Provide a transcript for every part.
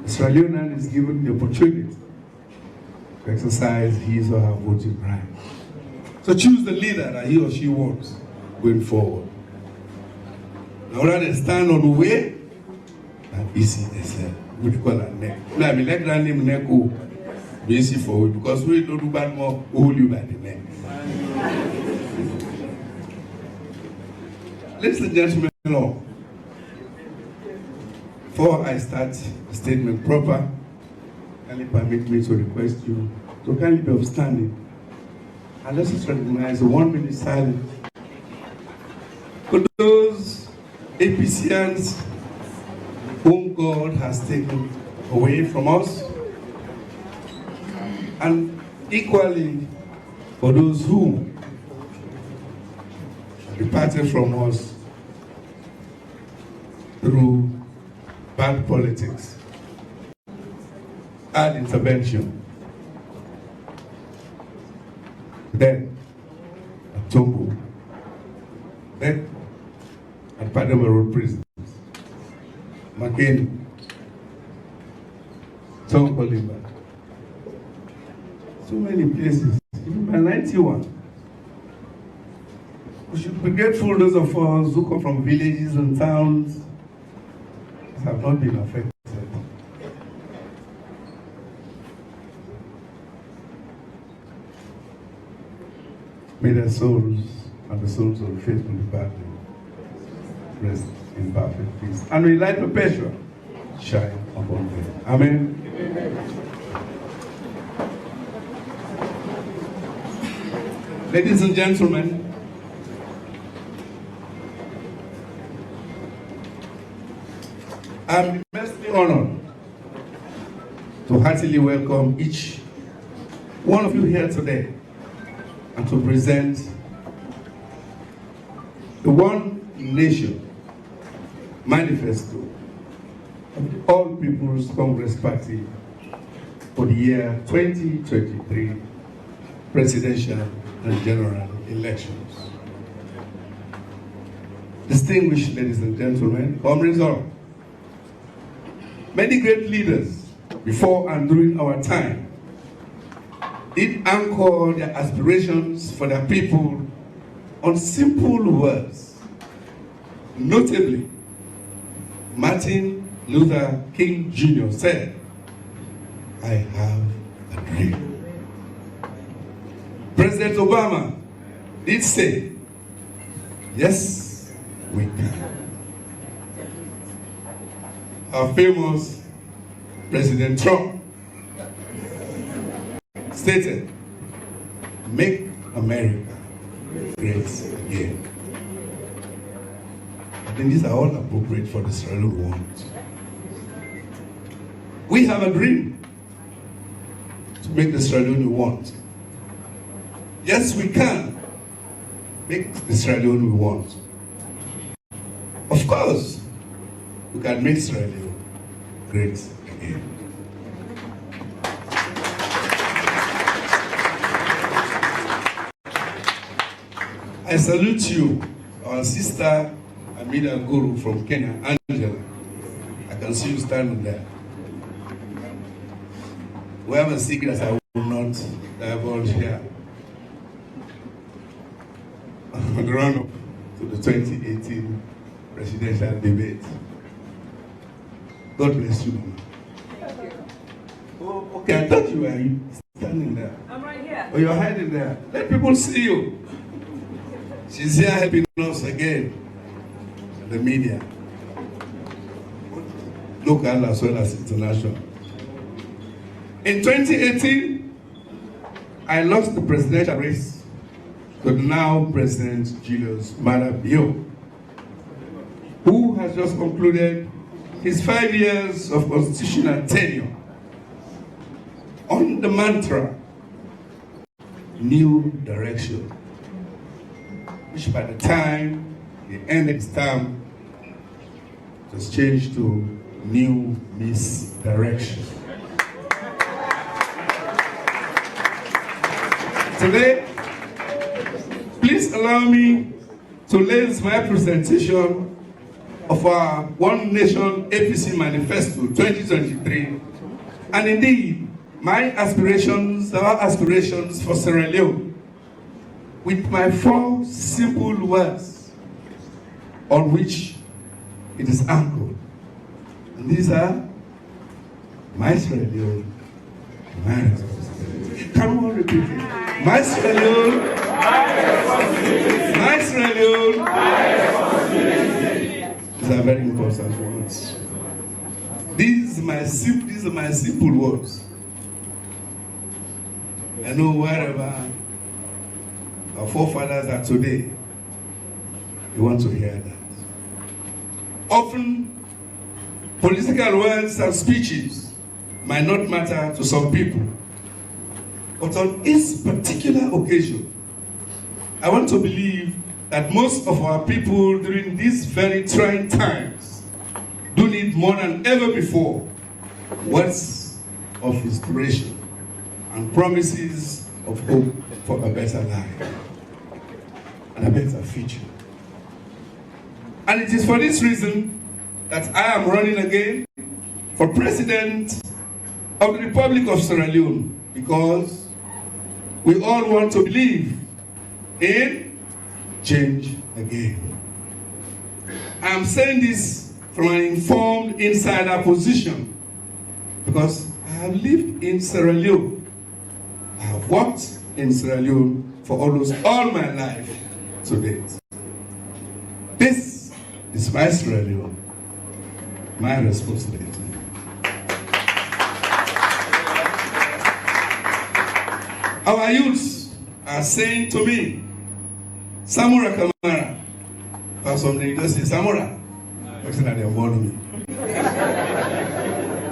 Sierra Leonean is given the opportunity to exercise his or her voting right. So choose the leader that he or she wants going forward. Now rather than stand on the way, and easy as we call that neck. Now I mean like that name neck be easy for you because we don't do bad more, we hold you by the neck. Ladies and gentlemen, before I start the statement proper, kindly permit me to request you to kindly be upstanding and let's just recognize a 1 minute silence for those APCians whom God has taken away from us, and equally for those who departed from us through bad politics, bad intervention. Then at Togo, then at Padova Road Prison, McCain, Tom Colimba, so many places, even by 91. We should be grateful, those of us who come from villages and towns have not been affected. May their souls and the souls of the faithful departed rest in perfect peace. And may light perpetual shine upon them. Amen. Ladies and gentlemen, I'm immensely honored to heartily welcome each one of you here today and to present the One Nation Manifesto of the All People's Congress Party for the year 2023 presidential and general elections. Distinguished ladies and gentlemen, comrades all, many great leaders before and during our time did anchor their aspirations for their people on simple words. Notably, Martin Luther King Jr. said, "I have a dream." President Obama did say, "Yes, we can." Our famous President Trump stated, "Make America great again." I think these are all appropriate for the Sierra Leone we want. We have a dream to make the Sierra Leone we want. Yes, we can make the Sierra Leone we want. Of course, we can make Sierra Leone great again. I salute you, our sister Amida Guru from Kenya, Angela. I can see you standing there. We have a secret I will not divulge here. On the run-up to the 2018 presidential debate. God bless you, Mama. Oh, okay, I thought you were standing there. I'm right here. Oh, you're hiding there. Let people see you. She's here helping us again. The media. Local as well as international. In 2018, I lost the presidential race to the now President Julius Maada Bio, who has just concluded his 5 years of constitutional tenure on the mantra, new direction, which by the time he ended his term was changed to new misdirection. Today, please allow me to lay my presentation of our One Nation APC Manifesto 2023, and indeed my aspirations, our aspirations for Sierra Leone, with my 4 simple words on which it is anchored. And these are my Sierra Leone, my responsibility. Can we all repeat it? My Sierra Leone, my Sierra Leone, my responsibility. These are very important words. These are my simple words. I know wherever our forefathers are today, you want to hear that. Often, political words and speeches might not matter to some people, but on this particular occasion, I want to believe that most of our people during these very trying times do need more than ever before words of inspiration and promises of hope for a better life and a better future. And it is for this reason that I am running again for President of the Republic of Sierra Leone, because we all want to believe in change again. I am saying this from an informed insider position because I have lived in Sierra Leone. I have worked in Sierra Leone for almost all my life to date. This is my Sierra Leone, my responsibility. Our youths are saying to me, Samura Kamara. For something you just say Samura. Looking at their me.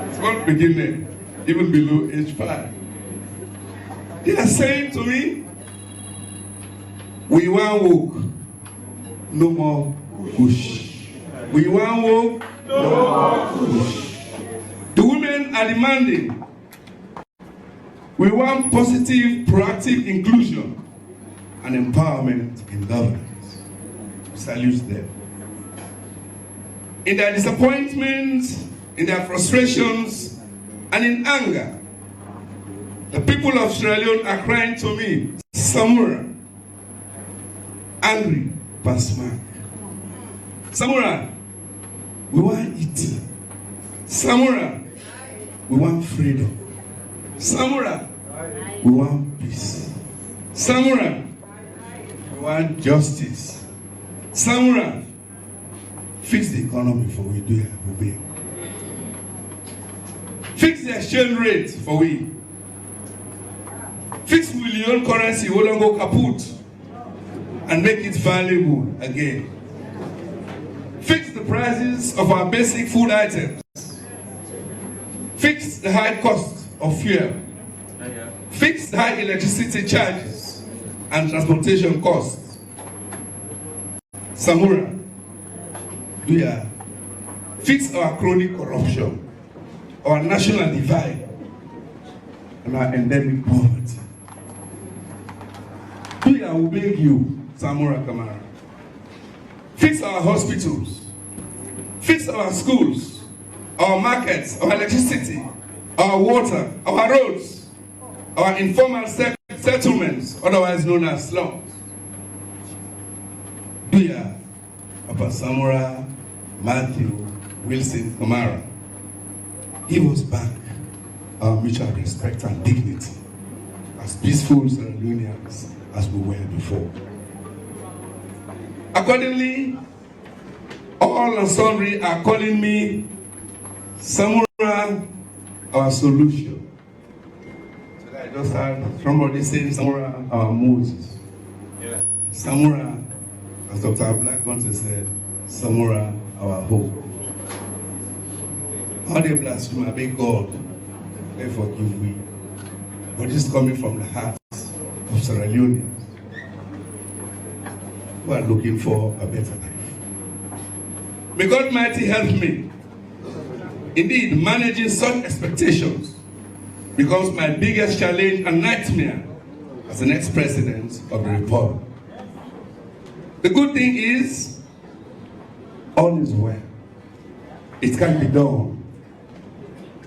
It's not beginning, even below age 5. They are saying to me, we want work, no more push. We want work, no more push. The women are demanding, we want positive, proactive inclusion and empowerment in governance. We salute them. In their disappointments, in their frustrations, and in anger, the people of Sierra Leone are crying to me, Samura, angry past mark. Samura, we want it. Samura, we want freedom. Samura, we want peace. Samura, we want justice. Samura, fix the economy for we do it. Fix the exchange rate for we. Fix million currency, we don't go kaput, and make it valuable again. Fix the prices of our basic food items. Fix the high cost of fuel. Fix the high electricity charges and transportation costs. Samura, fix our chronic corruption, our national divide, and our endemic poverty. I will beg you, Samura Kamara. Fix our hospitals, fix our schools, our markets, our electricity, our water, our roads, our informal settlements, otherwise known as slums. Papa Samura, Matthew, Wilson, Kamara, give us back our mutual respect and dignity as peaceful Sierra Leoneans as we were before. Accordingly, all and sundry are calling me Samura, our solution. So I just heard somebody saying Samura, our Moses. Yeah. Samura, as Dr. Black once said, Samura, our hope. All the blasphemy, I beg God, they forgive me. But this is coming from the heart of Sierra Leoneans who are looking for a better life. May God Almighty help me. Indeed, managing such expectations becomes my biggest challenge and nightmare as the next president of the Republic. The good thing is, all is well. It can be done.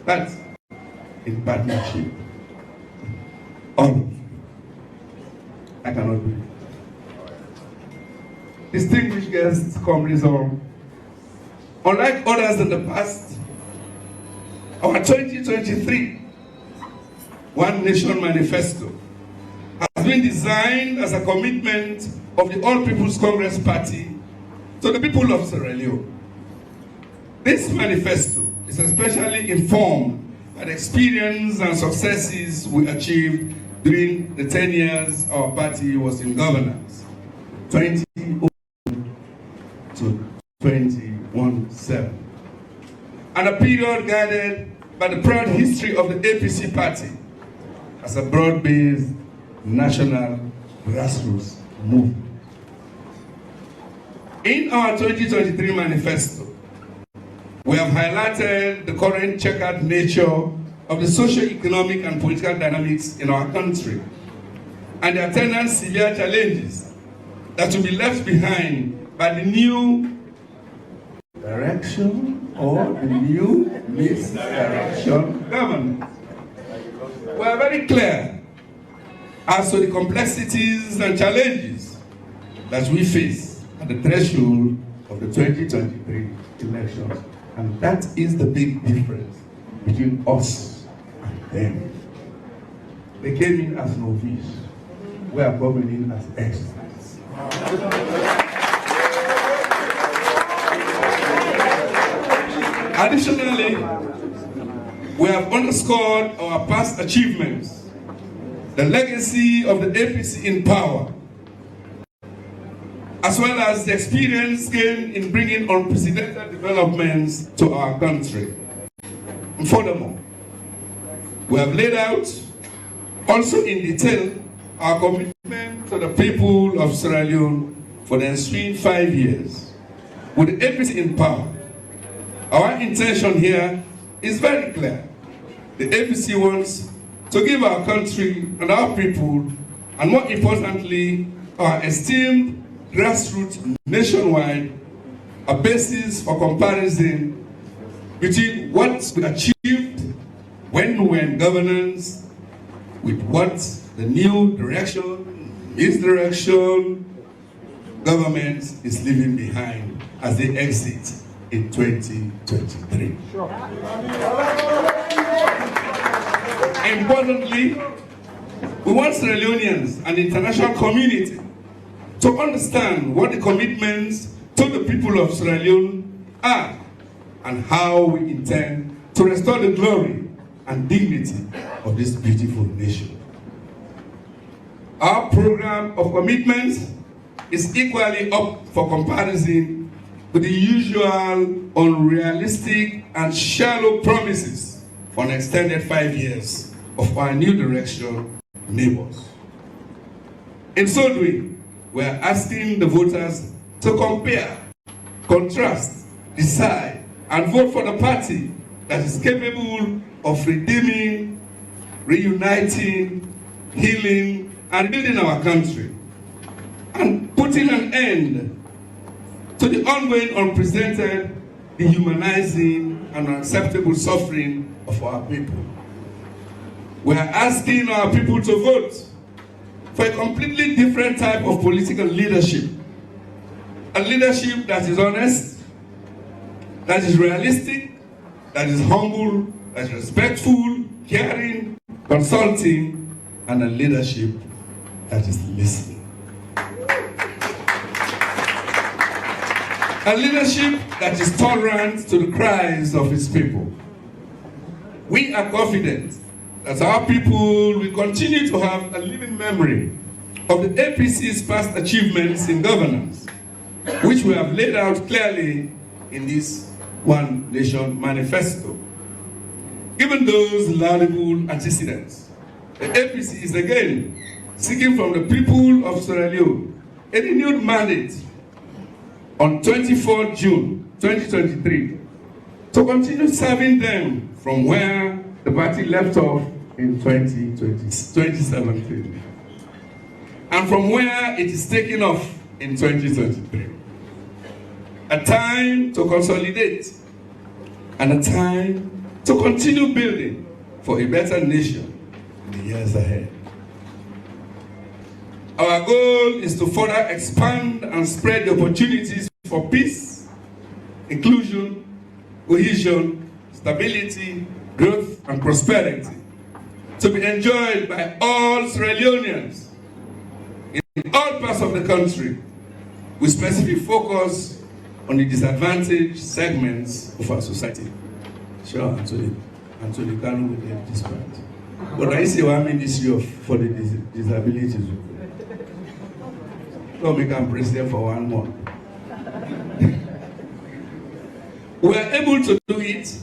But in partnership. All. I cannot do it. Distinguished guests, comrades, unlike others in the past, our 2023 One Nation Manifesto has been designed as a commitment of the All People's Congress Party to the people of Sierra Leone. This manifesto is especially informed by the experience and successes we achieved during the 10 years our party was in governance, 2000 to 2017, and a period guided by the proud history of the APC party as a broad-based national grassroots movement. In our 2023 manifesto, we have highlighted the current checkered nature of the socio-economic and political dynamics in our country and the attendant severe challenges that will be left behind by the new direction or the new misdirection government. We are very clear as to the complexities and challenges that we face at the threshold of the 2023 elections. And that is the big difference between us and them. They came in as novice. We are coming in as experts. Additionally, we have underscored our past achievements, the legacy of the APC in power, as well as the experience gained in bringing unprecedented developments to our country. And furthermore, we have laid out, also in detail, our commitment to the people of Sierra Leone for the ensuing 5 years. With the APC in power, our intention here is very clear. The APC wants to give our country and our people, and more importantly, our esteemed grassroots nationwide, a basis for comparison between what we achieved when we were in governance with what the new direction, misdirection government is leaving behind as they exit in 2023. Sure. Importantly, we want Sierra Leoneans and the international community to understand what the commitments to the people of Sierra Leone are and how we intend to restore the glory and dignity of this beautiful nation. Our program of commitments is equally up for comparison with the usual unrealistic and shallow promises for an extended 5 years of our new direction neighbors. In so doing, we are asking the voters to compare, contrast, decide, and vote for the party that is capable of redeeming, reuniting, healing, and building our country, and putting an end to the ongoing, unprecedented, dehumanizing, and unacceptable suffering of our people. We are asking our people to vote for a completely different type of political leadership. A leadership that is honest, that is realistic, that is humble, that is respectful, caring, consulting, and a leadership that is listening. A leadership that is tolerant to the cries of its people. We are confident that our people will continue to have a living memory of the APC's past achievements in governance, which we have laid out clearly in this One Nation Manifesto. Given those laudable antecedents, the APC is again seeking from the people of Sierra Leone a renewed mandate on 24 June 2023 to continue serving them from where the party left off in 2017 and from where it is taking off in 2023. a time to consolidate, and a time to continue building for a better nation in the years ahead. Our goal is to further expand and spread the opportunities for peace, inclusion, cohesion, stability, growth, and prosperity to be enjoyed by all Sierra Leoneans in all parts of the country, with specific focus on the disadvantaged segments of our society. Sure, Anthony Kanu will get this part. But I see one ministry for the disabilities. Don't make them president for 1 month. We were able to do it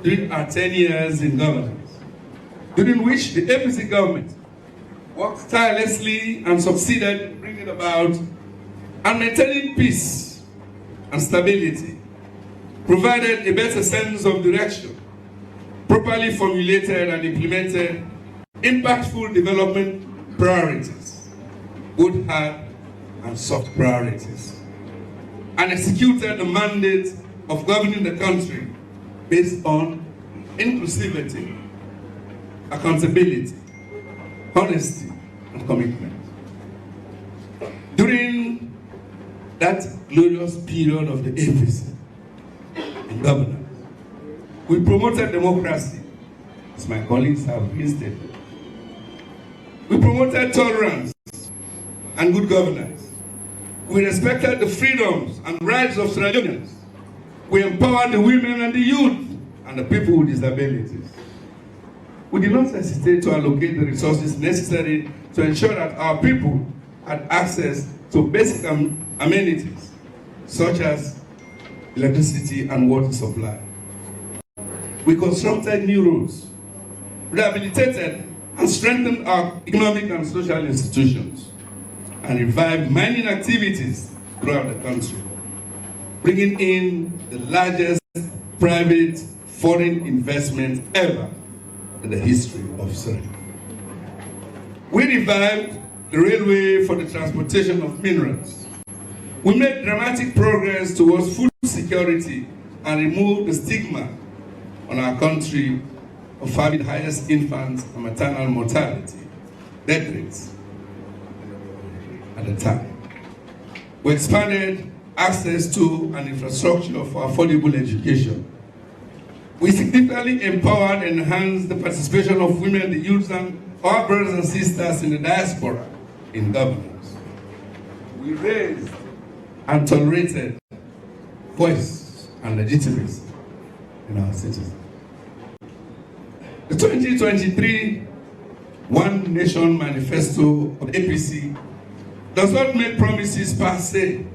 during our 10 years in governance, during which the APC government worked tirelessly and succeeded in bringing about and maintaining peace and stability, provided a better sense of direction, properly formulated and implemented impactful development priorities, both hard and soft priorities, and executed the mandate of governing the country based on inclusivity, accountability, honesty, and commitment. During that glorious period of the APC in governance, we promoted democracy, as my colleagues have listed. We promoted tolerance and good governance. We respected the freedoms and rights of Sierra Leoneans. We empowered the women and the youth and the people with disabilities. We did not hesitate to allocate the resources necessary to ensure that our people had access to basic amenities, such as electricity and water supply. We constructed new roads, rehabilitated and strengthened our economic and social institutions, and revived mining activities throughout the country, bringing in the largest private foreign investment ever in the history of Sierra Leone. We revived the railway for the transportation of minerals. We made dramatic progress towards food security and removed the stigma on our country of having the highest infant and maternal mortality, death rates at the time. We expanded access to and infrastructure for affordable education. We significantly empowered and enhanced the participation of women, the youth, and our brothers and sisters in the diaspora in governance. We raised and tolerated voice and legitimacy in our citizens. The 2023 One Nation Manifesto of APC does not make promises per se.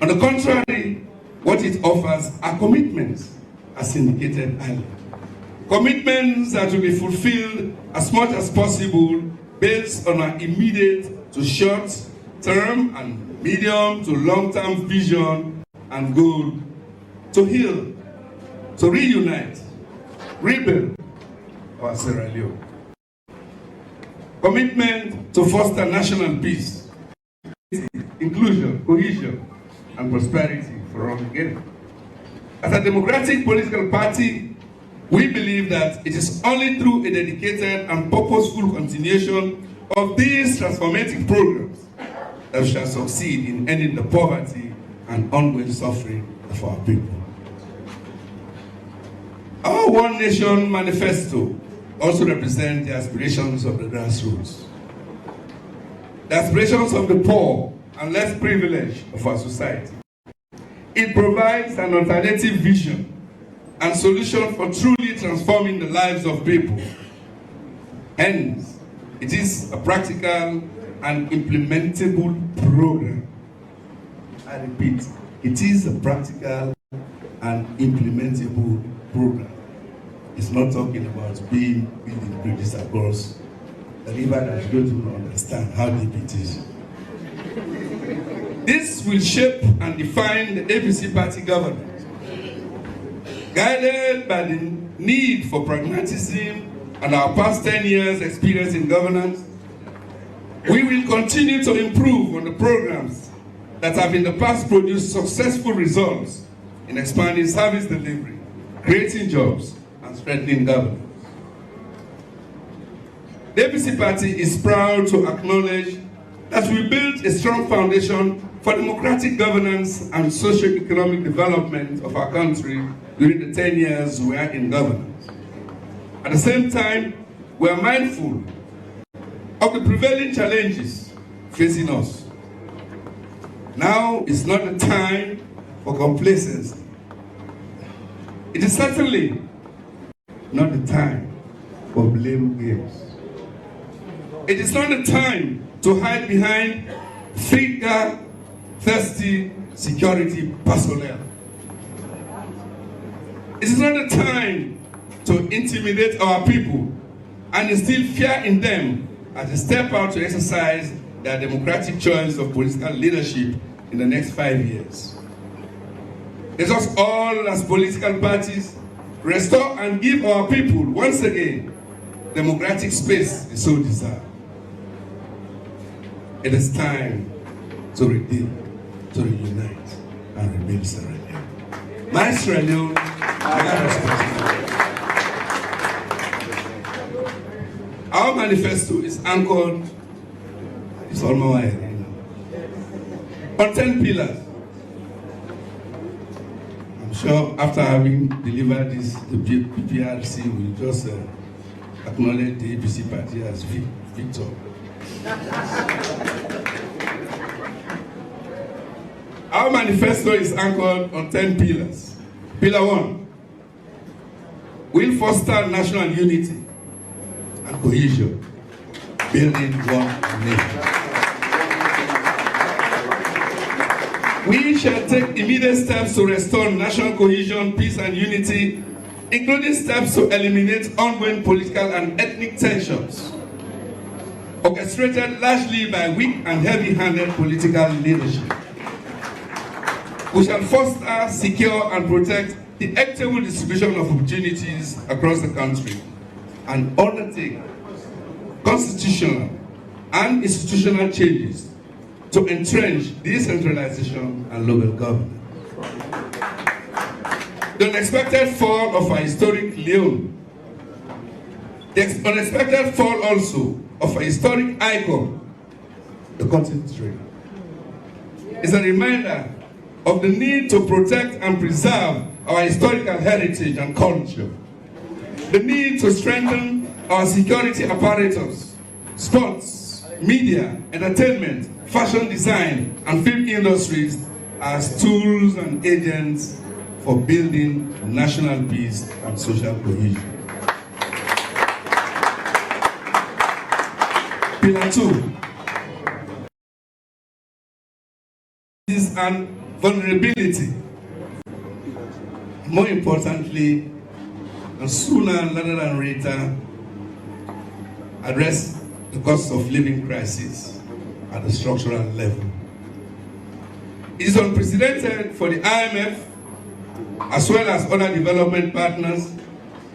On the contrary, what it offers are commitments, as indicated earlier. Commitments that will be fulfilled as much as possible based on our immediate to short-term and medium to long-term vision and goal to heal, to reunite, rebuild our Sierra Leone. Commitment to foster national peace, inclusion, cohesion, and prosperity for all together. As a democratic political party, we believe that it is only through a dedicated and purposeful continuation of these transformative programs that we shall succeed in ending the poverty and ongoing suffering of our people. Our One Nation Manifesto also represents the aspirations of the grassroots, the aspirations of the poor and less privileged of our society. It provides an alternative vision and solution for truly transforming the lives of people. Hence, it is a practical and implementable program. I repeat, it is a practical and implementable program. It's not talking about building bridges across the river that you don't even understand how deep it is. This will shape and define the APC party government, guided by the need for pragmatism and our past 10 years experience in governance. We will continue to improve on the programs that have in the past produced successful results in expanding service delivery, creating jobs, and strengthening governance. The APC Party is proud to acknowledge that we built a strong foundation for democratic governance and socio-economic development of our country during the 10 years we are in governance. At the same time, we are mindful of the prevailing challenges facing us. Now is not the time for complacency. It is certainly not the time for blame games. It is not the time to hide behind thirsty security personnel. It is not the time to intimidate our people and instill fear in them as they step out to exercise their democratic choice of political leadership in the next 5 years. Let us all, as political parties, restore and give our people, once again, democratic space they so deserve. It is time to redeem, to reunite, and rebuild Sierra Leone. My Sierra Leone, my responsibility. Our manifesto is anchored, it's on my way now, on 10 pillars. I'm sure after having delivered this, the PPRC will just acknowledge the APC Party as victor. Our manifesto is anchored on 10 pillars. Pillar 1, we'll foster national unity and cohesion, building one nation. We shall take immediate steps to restore national cohesion, peace and unity, including steps to eliminate ongoing political and ethnic tensions, orchestrated largely by weak and heavy-handed political leadership. We shall foster, secure, and protect the equitable distribution of opportunities across the country and undertake constitutional and institutional changes to entrench decentralization and local government. The unexpected fall of our historic Leone, the unexpected fall also of a historic icon, the cotton tree, is a reminder of the need to protect and preserve our historical heritage and culture, the need to strengthen our security apparatus, sports, media, entertainment, fashion design, and film industries as tools and agents for building national peace and social cohesion. Pillar 2, is an vulnerability. More importantly, and sooner rather than later, address the cost of living crisis at the structural level. It is unprecedented for the IMF, as well as other development partners,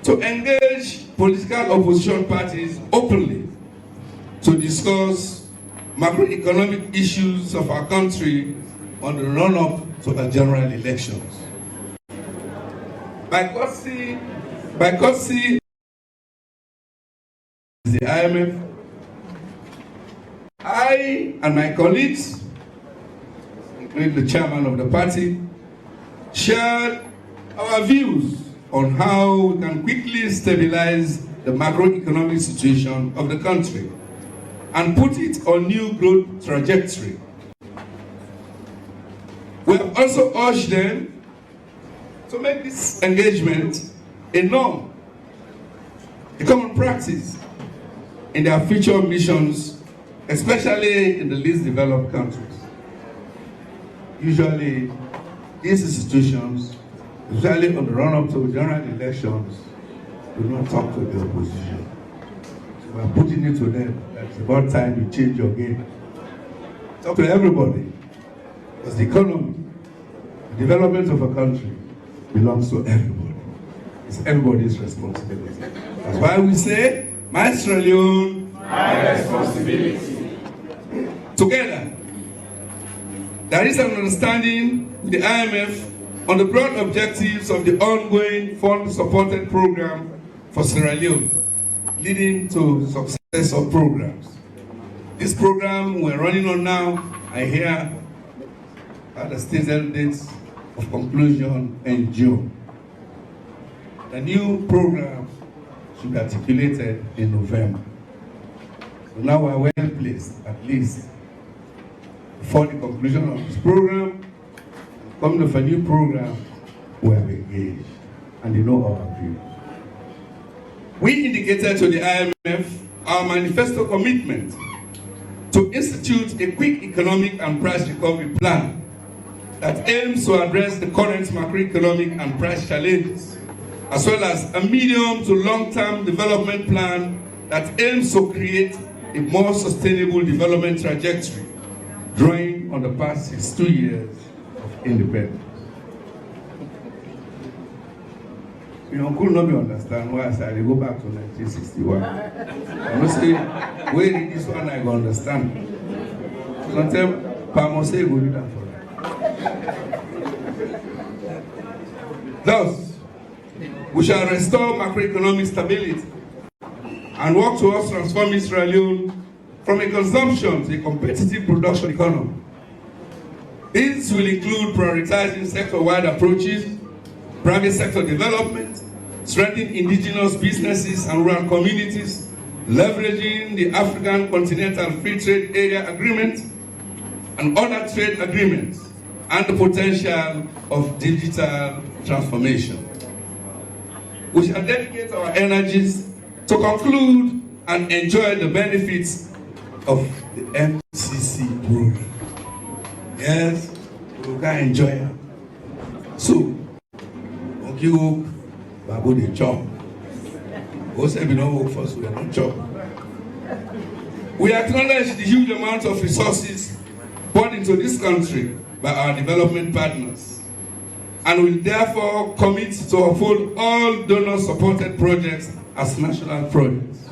to engage political opposition parties openly to discuss macroeconomic issues of our country on the run-up to the general elections. By courtesy the IMF, I and my colleagues, including the chairman of the party, shared our views on how we can quickly stabilize the macroeconomic situation of the country and put it on new growth trajectory. We have also urged them to make this engagement a norm, a common practice in their future missions, especially in the least developed countries. Usually, these institutions, especially on the run-up to general elections, do not talk to the opposition. So we are putting it to them that it's about time you change your game. Talk to everybody, because the economy, the development of a country belongs to everybody. It's everybody's responsibility. That's why we say, my Sierra Leone, my responsibility. Together, There is an understanding with the IMF on the broad objectives of the ongoing fund-supported program for Sierra Leone, leading to the success of programs. This program we're running on now, I hear at the stated dates of conclusion in June. The new program should be articulated in November. So now we're well placed, at least, before the conclusion of this program. Coming of a new program, we have engaged, and they know our view. We indicated to the IMF our manifesto commitment to institute a quick economic and price recovery plan that aims to address the current macroeconomic and price challenges, as well as a medium to long-term development plan that aims to create a more sustainable development trajectory, drawing on the past 62 years of independence. You could not understand why I said I go back to 1961. I must say, where did this one I go understand? Sometimes, I must say, go do that for that. Thus, we shall restore macroeconomic stability and work towards transforming Sierra Leone from a consumption to a competitive production economy. This will include prioritizing sector-wide approaches, private sector development, strengthening indigenous businesses and rural communities, leveraging the African Continental Free Trade Area Agreement and other trade agreements, and the potential of digital transformation. We shall dedicate our energies to conclude and enjoy the benefits of the MCC program. Yes, we can enjoy it. So, okay, we go to chop. We say we don't work for us, we don't chop. We acknowledge the huge amount of resources poured into this country by our development partners, and will therefore commit to uphold all donor-supported projects as national projects.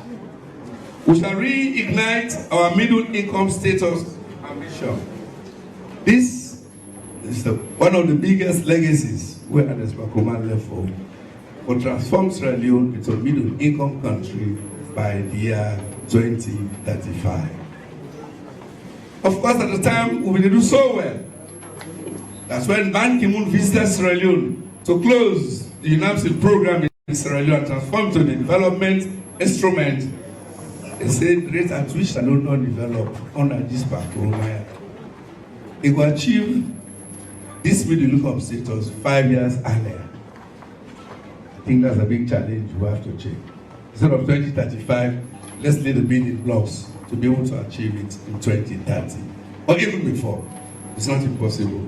We shall reignite our middle-income status ambition. This is one of the biggest legacies where Kamara left for transform Sierra Leone into a middle-income country by the year 2035. Of course, at the time, we will do so well. That's when Ban Ki-moon visited Sierra Leone to close the UNAMSIL program in Sierra Leone and transform to the development instrument. They said rate at which Sierra Leone develop under this program. It will achieve this middle-income status 5 years earlier. I think that's a big challenge we have to change. Instead of 2035, let's lay the building blocks to be able to achieve it in 2030, or even before. It's not impossible.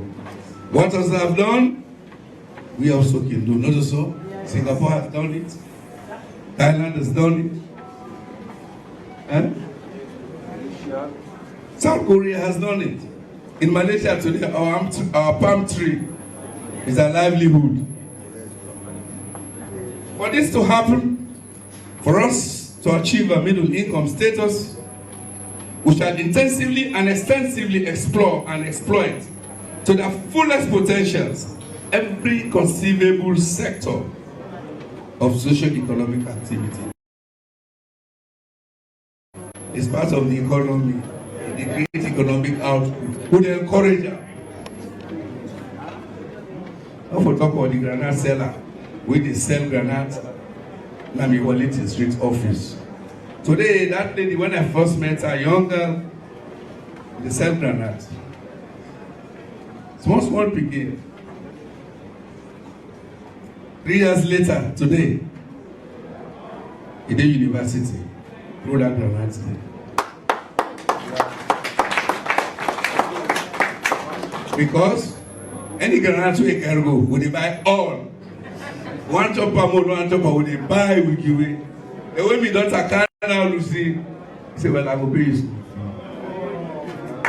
What else have done? We also can do. Not so. Singapore has done it. Thailand has done it. South Korea has done it. In Malaysia today, our palm tree is a livelihood. For this to happen, for us to achieve a middle income status, we shall intensively and extensively explore and exploit to the fullest potentials every conceivable sector of socio-economic activity. It's part of the economy, the great economic output. Would encourage them. Don't for talk about the granite seller, where they sell granite, now me wallet in street office. Today, that lady, when I first met her, young girl, they sell granite. Small picking. 3 years later, today, in the university, product granite. Because any granite we can go, we they buy all. One chopper more, one chopper, we they buy, we give it. The way me daughter carry now, Lucy, he say, well, I will pay you.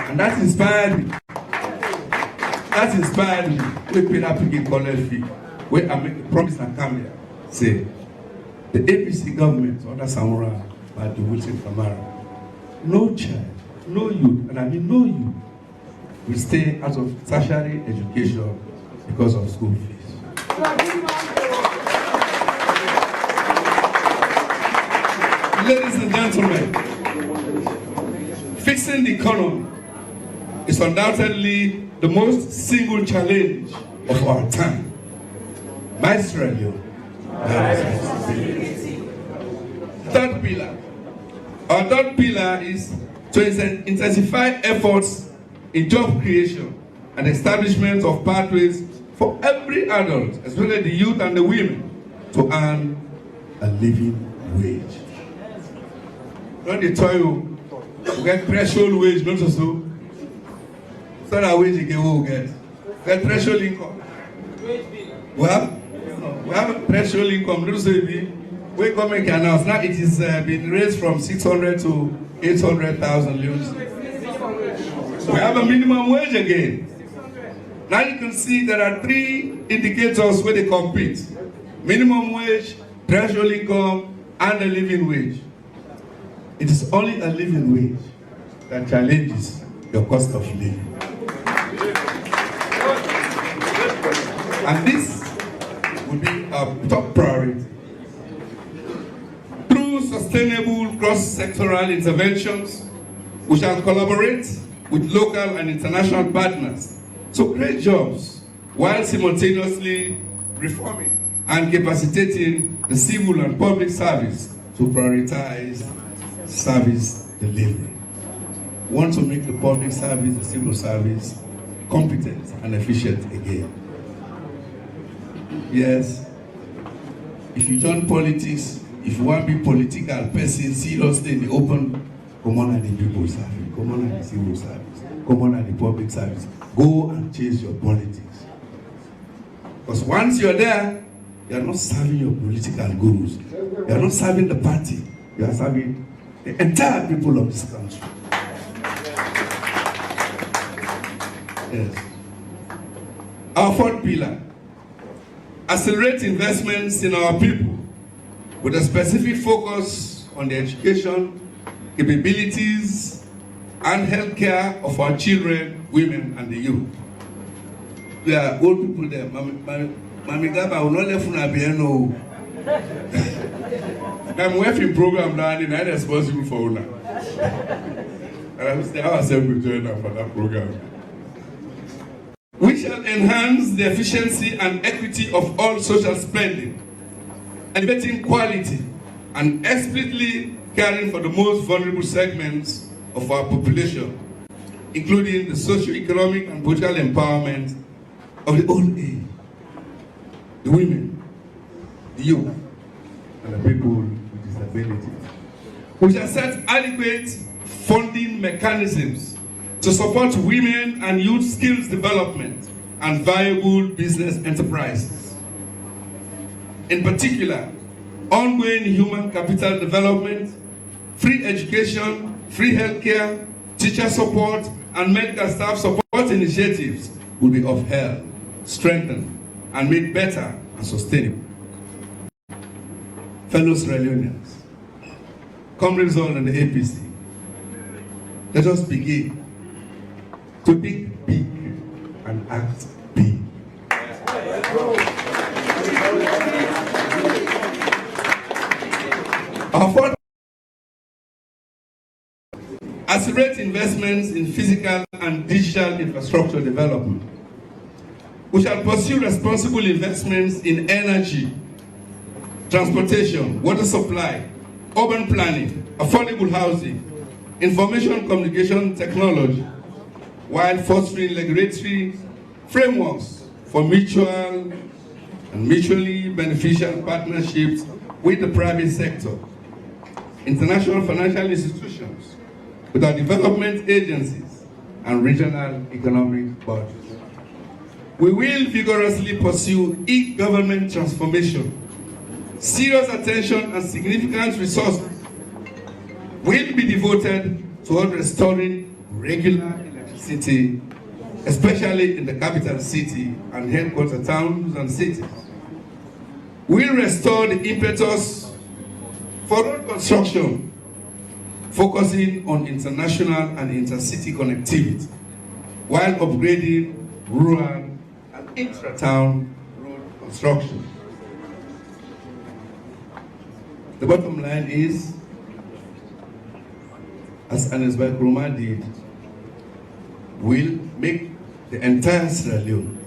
And that inspired me. That inspired me. We pay that picking college fee. Where I make a promise and come here. Say, the APC government under Samura by the Wilson Kamara, no child, no youth, and I mean no youth, will stay out of tertiary education because of school fees. Ladies and gentlemen, fixing the economy is undoubtedly the most single challenge of our time. My Sierra Leone. Third pillar. Our third pillar is to intensify efforts in job creation and establishment of pathways for every adult, especially the youth and the women, to earn a living wage. Don't they tell you, we get threshold wage, not so. It's not a wage again we will get. Get threshold income. We have a threshold income, not so we government can announce. Now it is been raised from 600 to 800,000 leones. We have a minimum wage again. Now you can see there are three indicators where they compete: minimum wage, threshold income, and a living wage. It is only a living wage that challenges your cost of living. And this will be our top priority. Through sustainable cross-sectoral interventions, we shall collaborate with local and international partners to create jobs while simultaneously reforming and capacitating the civil and public service to prioritize service delivery. We want to make the public service, the civil service, competent and efficient again. Yes, if you join politics, if you want to be political person, seriously in the open, come on at the people service, come on at the civil service, come on at the public service. Go and chase your politics. Because once you're there, you are not serving your political gurus. You are not serving the party. You are serving the entire people of this country. Yes. Our fourth pillar: accelerate investments in our people with a specific focus on the education, capabilities, and healthcare of our children, women, and the youth. There are old people there. Mami Gaba will not let Funa be no. I'm working program now and I'm responsible for Una. And I'm saying I was able to join them for that program. We shall enhance the efficiency and equity of all social spending, elevating quality and explicitly caring for the most vulnerable segments of our population, including the socio-economic and political empowerment of the old age, the women, the youth, and the people with disabilities. We shall set adequate funding mechanisms to support women and youth skills development and viable business enterprises. In particular, ongoing human capital development, free education, free healthcare, teacher support, and medical staff support initiatives will be upheld, strengthened, and made better and sustainable. Fellow Sierra Leoneans, comrades all in the APC, let us begin to think big and act big. Our fourth: accelerate investments in physical and digital infrastructure development. We shall pursue responsible investments in energy, transportation, water supply, urban planning, affordable housing, information communication technology, while fostering regulatory frameworks for mutual and mutually beneficial partnerships with the private sector, international financial institutions, with our development agencies, and regional economic bodies. We will vigorously pursue e-government transformation. Serious attention and significant resources will be devoted toward restoring regular electricity, especially in the capital city and headquarter towns and cities. We'll restore the impetus for road construction, focusing on international and intercity connectivity. while upgrading rural and intra-town road construction. The bottom line is, as Anes Nkrumah did, will make the entire Sierra Leone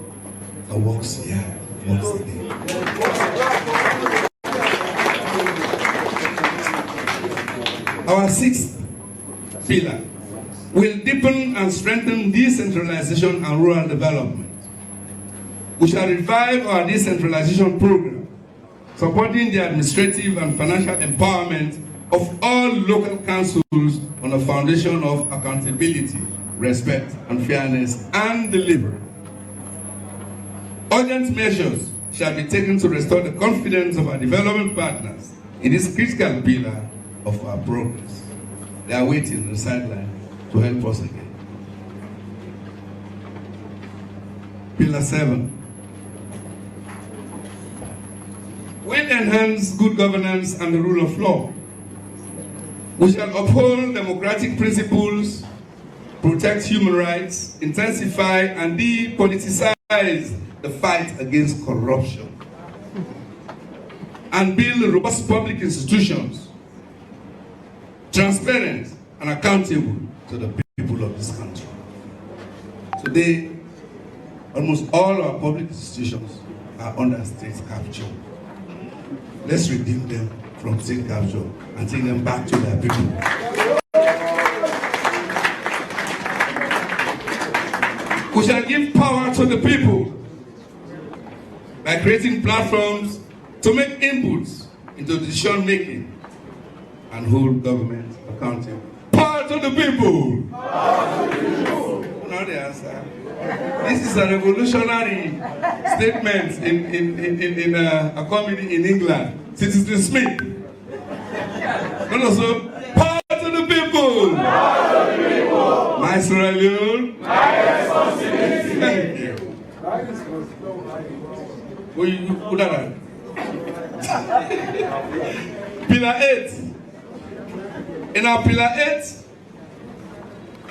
a works yard once again. Our sixth pillar will deepen and strengthen decentralization and rural development. We shall revive our decentralization program, supporting the administrative and financial empowerment of all local councils on a foundation of accountability, respect, and fairness, and delivery. Urgent measures shall be taken to restore the confidence of our development partners in this critical pillar of our progress. They are waiting on the sideline to help us again. Pillar 7. We'll enhance good governance and the rule of law. We shall uphold democratic principles, protect human rights, intensify and depoliticize the fight against corruption, and build robust public institutions, transparent and accountable to the people of this country. Today, almost all our public institutions are under state capture. Let's redeem them from state capture and take them back to their people. We shall give power to the people by creating platforms to make inputs into decision making and hold government accountable. Power to the people! Power to the people! Now the answer. This is a revolutionary statement in a comedy in England. Citizen Smith. And also, power to the people! Power to the people! My Sierra Leone. My responsibility. Thank you. Pillar 8. In our Pillar 8,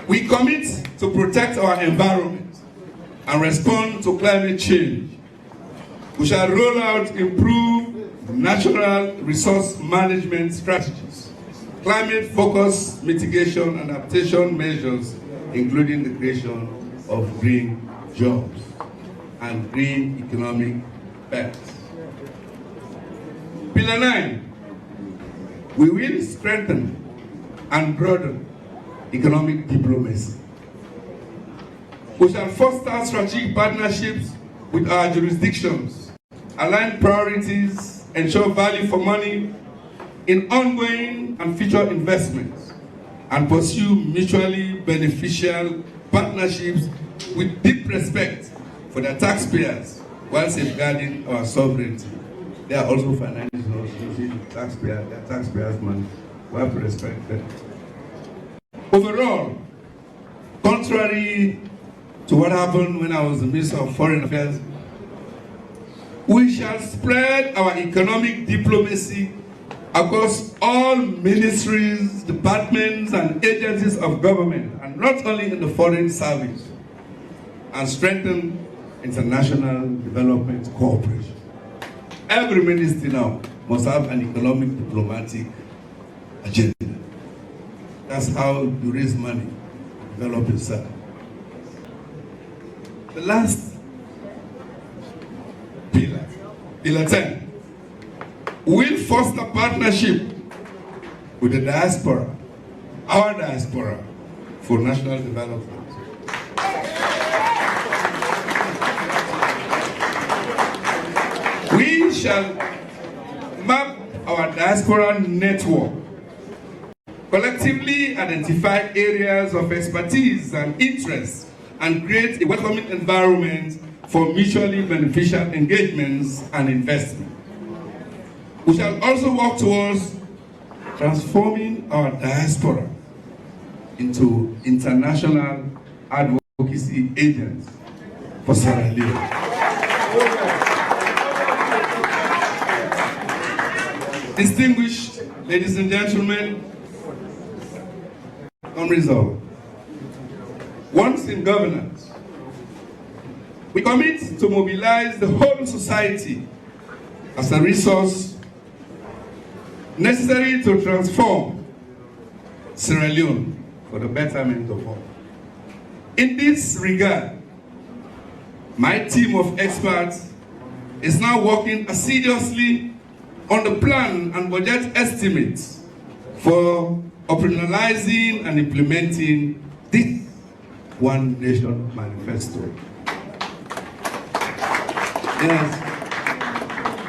we commit to protect our environment and respond to climate change. We shall roll out improved natural resource management strategies, climate-focused mitigation and adaptation measures, including the creation of green jobs and green economic belts. Pillar 9, we will strengthen and broaden economic diplomacy. We shall foster strategic partnerships with our jurisdictions, align priorities, ensure value for money in ongoing and future investments, and pursue mutually beneficial partnerships with deep respect for their taxpayers while safeguarding our sovereignty. They are also financial using their taxpayers' money. We have to respect them. Overall, contrary to what happened when I was the Minister of Foreign Affairs, we shall spread our economic diplomacy across all ministries, departments, and agencies of government, and not only in the foreign service, and strengthen international development cooperation. Every ministry now must have an economic diplomatic agenda. That's how you raise money, develop yourself. The last pillar, Pillar 10, will foster partnership with the diaspora, our diaspora, for national development. We shall map our diaspora network, collectively identify areas of expertise and interest, and create a welcoming environment for mutually beneficial engagements and investment. We shall also work towards transforming our diaspora into international advocacy agents for Sierra Leone. Distinguished ladies and gentlemen, unresolved. Once in governance, we commit to mobilize the whole society as a resource necessary to transform Sierra Leone for the betterment of all. In this regard, my team of experts is now working assiduously on the plan and budget estimates for operationalizing and implementing this One Nation Manifesto. Yes,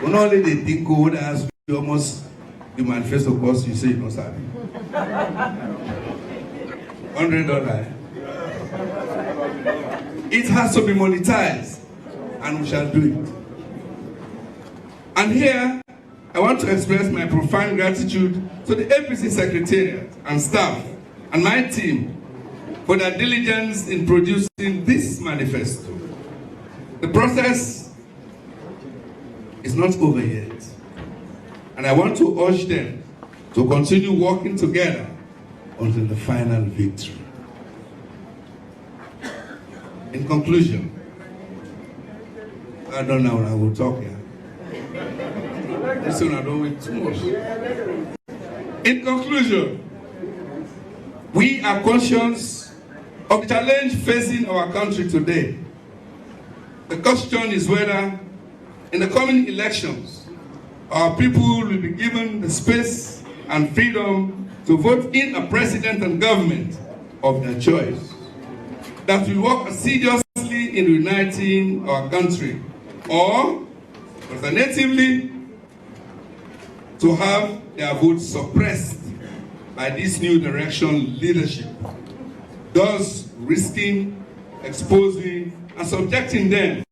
when only they think code as you almost the manifesto cost, you say you know something. $100. It has to be monetized, and we shall do it. And here, I want to express my profound gratitude to the APC Secretariat and staff and my team for their diligence in producing this manifesto. The process is not over yet, and I want to urge them to continue working together until the final victory. In conclusion, I don't know when I will talk here. This one I don't wait too much. In conclusion, we are conscious of the challenge facing our country today. The question is whether in the coming elections, our people will be given the space and freedom to vote in a president and government of their choice that will work assiduously in uniting our country, or alternatively, to have their votes suppressed by this new direction leadership, thus risking exposing and subjecting them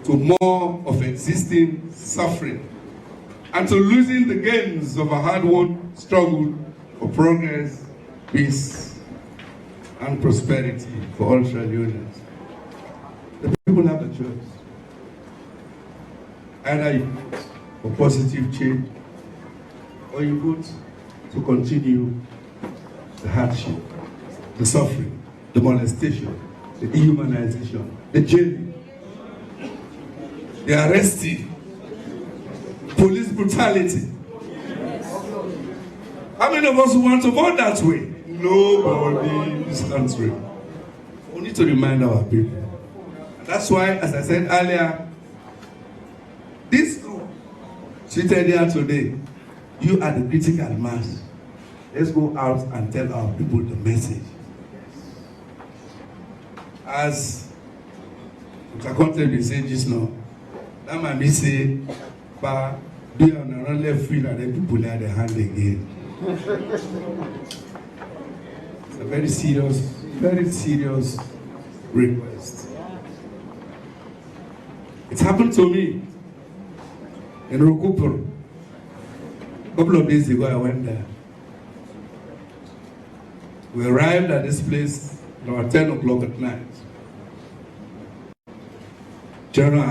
to more of existing suffering and to losing the gains of a hard-won struggle for progress, peace, and prosperity for all Sierra Leoneans. The people have a choice. Either you vote for positive change, or you vote to continue the hardship, the suffering, the molestation, the dehumanization, the jailing, the arresting, police brutality. How many of us want to vote that way? Nobody in this country. We need to remind our people. And that's why, as I said earlier, this group seated here today, you are the critical mass. Let's go out and tell our people the message. As Mr. Conte will say just now, that might be say, but do you on the left field and then people lay their hand again. It's a very serious request. It happened to me in Rokupur. A couple of days ago, I went there. We arrived at this place around 10 o'clock at night. General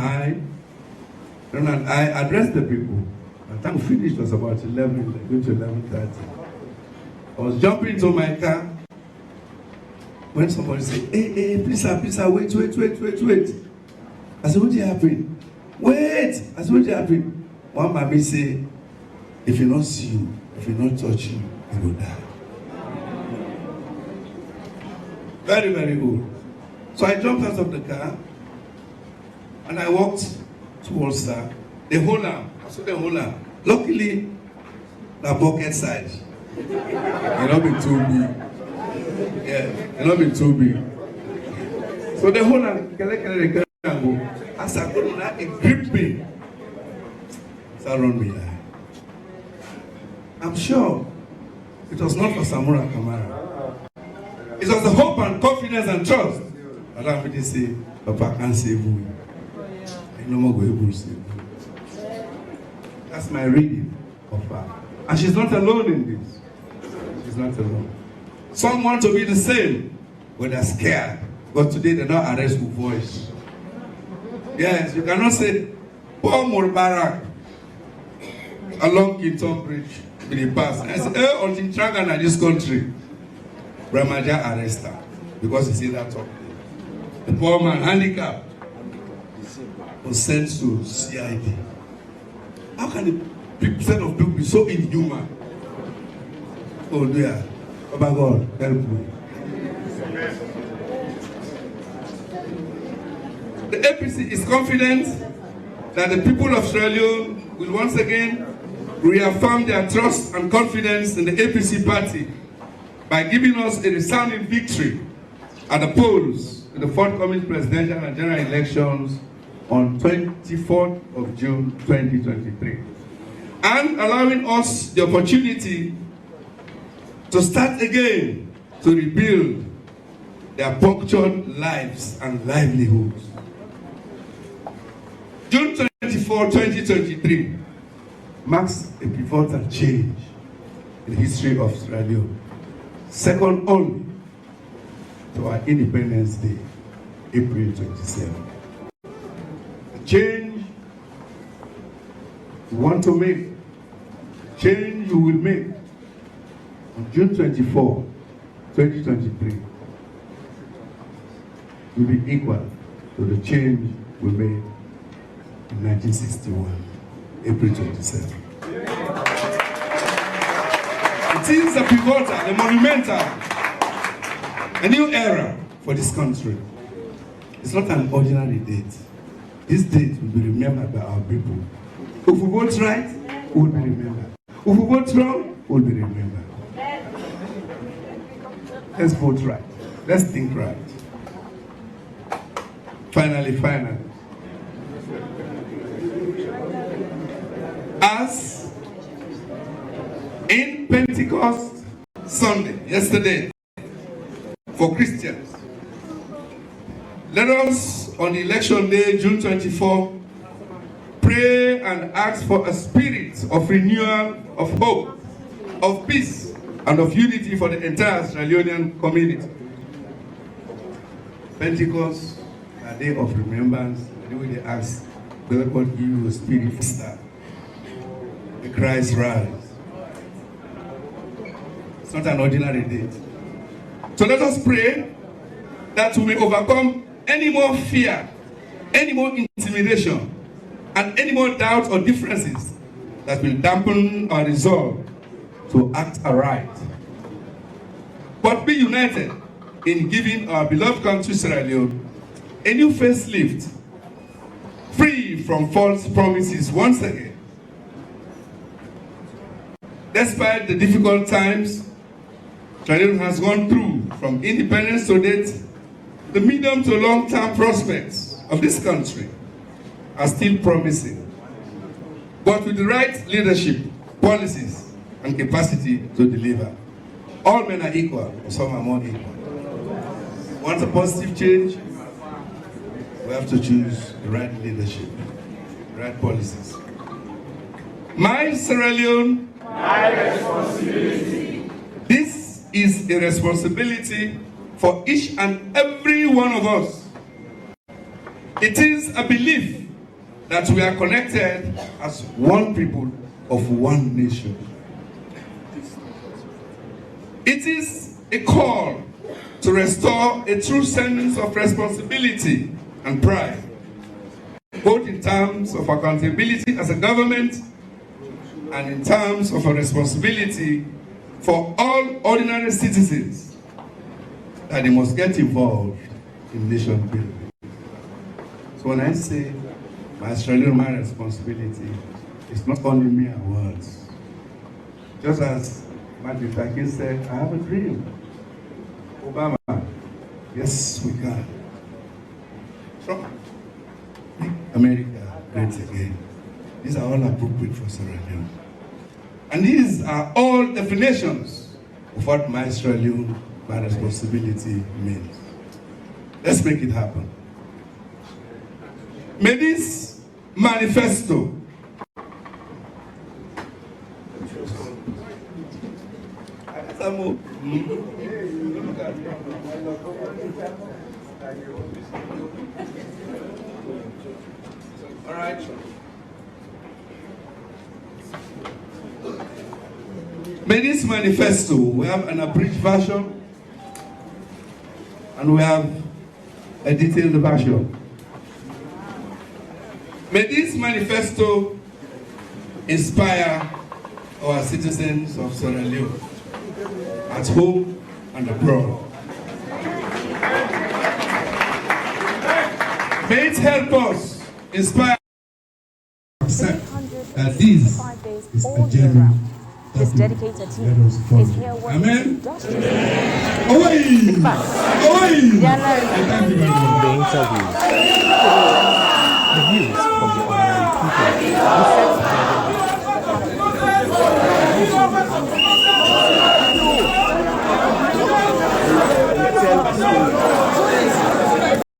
and I addressed the people. By the time we finished, it was about 11, going to 11:30. I was jumping into my car when somebody said, hey, please, sir, wait. I said, what happened? Wait! I said, what happened? One mommy said, if he not see you, if he not touch you, he will die. Very, very good. So I jumped out of the car and I walked towards her. The whole arm. I saw the whole arm. Luckily, the bucket size. It not been too big. Yeah, it not been too big. So the whole arm, as I go down, it gripped me. Around me. I'm sure it was not for Samura Kamara. It was the hope and confidence and trust that I would say, Papa can't save you. I no more go able to save you. That's my reading of her. And she's not alone in this. She's not alone. Some want to be the same, but they're scared. But today they don't arrest with voice. Yes, you cannot say, Paul Mubarak along Kinton Bridge with the pass. I said, until Tragan in this country, Brahmaja arrest her. because he's in that top. The poor man, handicapped, was sent to CID. How can the set of people be so inhuman? Oh dear, oh my God, help me. The APC is confident that the people of Sierra Leone will once again reaffirm their trust and confidence in the APC party by giving us a resounding victory at the polls in the forthcoming presidential and general elections on 24th of June 2023, and allowing us the opportunity to start again to rebuild their punctured lives and livelihoods. June 24, 2023 marks a pivotal change in the history of Sierra Leone, second only to our Independence Day, April 27. The change you want to make, change you will make on June 24, 2023 will be equal to the change we made in 1961, April 27. It is a pivotal, a monumental, a new era for this country. It's not an ordinary date. This date will be remembered by our people. If we vote right, we will be remembered. If we vote wrong, we will be remembered. Let's vote right. Let's think right. Finally. As in Pentecost Sunday, yesterday, for Christians, let us on election day, June 24, pray and ask for a spirit of renewal, of hope, of peace, and of unity for the entire Sierra Leonean community. Pentecost, a day of remembrance, the way they ask, God will give you a spirit for start. The Christ rise. It's not an ordinary date. So let us pray that we may overcome any more fear, any more intimidation, and any more doubts or differences that will dampen our resolve to act aright. But be united in giving our beloved country, Sierra Leone, a new facelift, free from false promises once again. Despite the difficult times Sierra Leone has gone through from independence to date, the medium to long-term prospects of this country are still promising. But with the right leadership, policies, and capacity to deliver, all men are equal, or some are more equal. Want a positive change? We have to choose the right leadership, the right policies. My Sierra Leone, my responsibility. This is a responsibility for each and every one of us. It is a belief that we are connected as one people of one nation. It is a call to restore a true sense of responsibility and pride, both in terms of accountability as a government and in terms of a responsibility for all ordinary citizens, that they must get involved in nation building. So when I say my Australian my responsibility, it's not only mere words. Just as Martin Luther King said, I have a dream. Obama, yes we can. Trump, make America great again. These are all appropriate for Sierra Leone. And these are all definitions of what my Sierra Leone, my responsibility means. Let's make it happen. May this manifesto all right. May this manifesto, we have an abridged version and we have a detailed version. May this manifesto inspire our citizens of Sierra Leone at home and abroad. May it help us inspire accept that this is a genuine this dedicated team is here working. Amen. Justice. Away! Away! Thank you very much. The interviews, the views from the ordinary people,